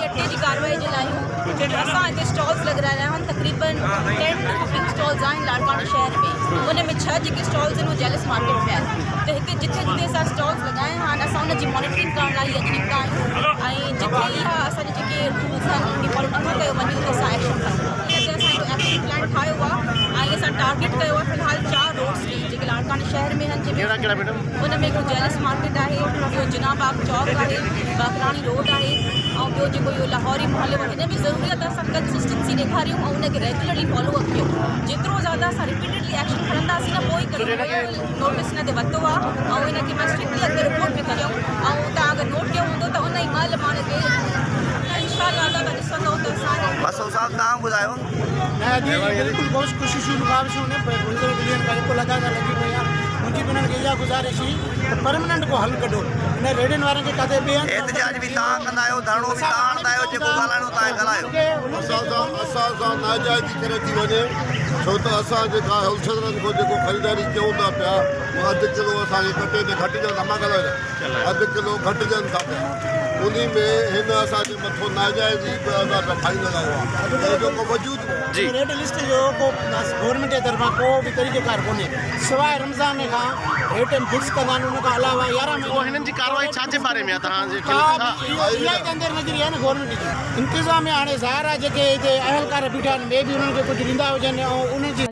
अटे की कार्रवाई जे लाइ असां हिते स्टॉल्स लॻाया आहिनि तक़रीबन 10 to 15 स्टॉल्स आहिनि लाड़काना शहर में उन में 6 जेके स्टॉल्स आहिनि उहे जेलिस मार्केट में आहिनि त हिते जिथे जिथे असां स्टॉल्स लॻाया आहिनि असां उनजी मॉनिटरिंग करण लाइ अॼु निकिता आहियूं ऐं जिथे इहा असांजे जेके रूल्स आहिनि उनखे फॉलो नथो कयो वञे उते असां एक्शन खणूं इन ते असां हिकु एक्शन प्लान ठाहियो आहे ऐं असां टारगेट कयो आहे फ़िलहाल 4 रोड्स जेके लाड़काना शहर में आहिनि जंहिंमें उन में हिकिड़ो जेलिस मार्केट आहे ॿियो जिनाबाग चौक आहे बाकरानी रोड आहे ऐं ॿियो जेको इहो लाहौरी मोहल्ले में हिन में ज़रूरी आहे त असां कंसिस्टेंसी ॾेखारियूं ऐं उनखे रेगुलरली फॉलो अप कयूं जेतिरो ज़्यादा असां रिपीटेडली एक्शन खणंदासीं न पोइ करे नोटिस हिन ते वरितो आहे ऐं हिनखे मां स्ट्रिक्टली अॻिते रिपोर्ट बि कयूं ऐं तव्हां अगरि नोट कयो हूंदो त उन ई महिल पाण खे इंशाअल्लाह तव्हां ॾिसंदो त असां बसो साहब तव्हां ॿुधायो बिल्कुल बहुत कोशिशूं रुकावटूं ने गुज़िरियल ॾींहंनि खां जेको लॻातार लॻी पई आहे मुंहिंजी बि हिननि खे इहा गुज़ारिश हुई त परमनेंट को हल कढो हिन रेडियुनि वारनि खे किथे ॿिए हंधि एहतजाज बि तव्हां कंदा आहियो धरणो बि तव्हां हणंदा आहियो जेको ॻाल्हाइणो तव्हां ॻाल्हायो असां सां नाजाइज़ी करे थी वञे छो त असां जेका होलसेलरनि खां जेको ख़रीदारी कयूं था पिया अधु किलो असांखे कटे ते घटिजनि था मां ॻाल्हायो अधु किलो घटिजनि था पिया उन में हिन असांजे मथां नाजाइज़ी फाइन लॻायो आहे जेको वजूद रेड लिस्ट जो को गवर्नमेंट जे तरफ़ां को बि तरीक़ेकार कोन्हे सवाइ रमज़ान खां रेट फिक्स कंदा आहिनि उन खां अलावा 11 महीना हिननि जी कार्रवाई छा जे बारे में आहे तव्हांजे इहा ई अंदरि नज़री आहे न गवर्नमेंट जी इंतिज़ाम में हाणे ज़ाहिर आहे जेके हिते अहलकार बीठा आहिनि ॿिए बि उन्हनि खे कुझु ॾींदा हुजनि ऐं उन्हनि जी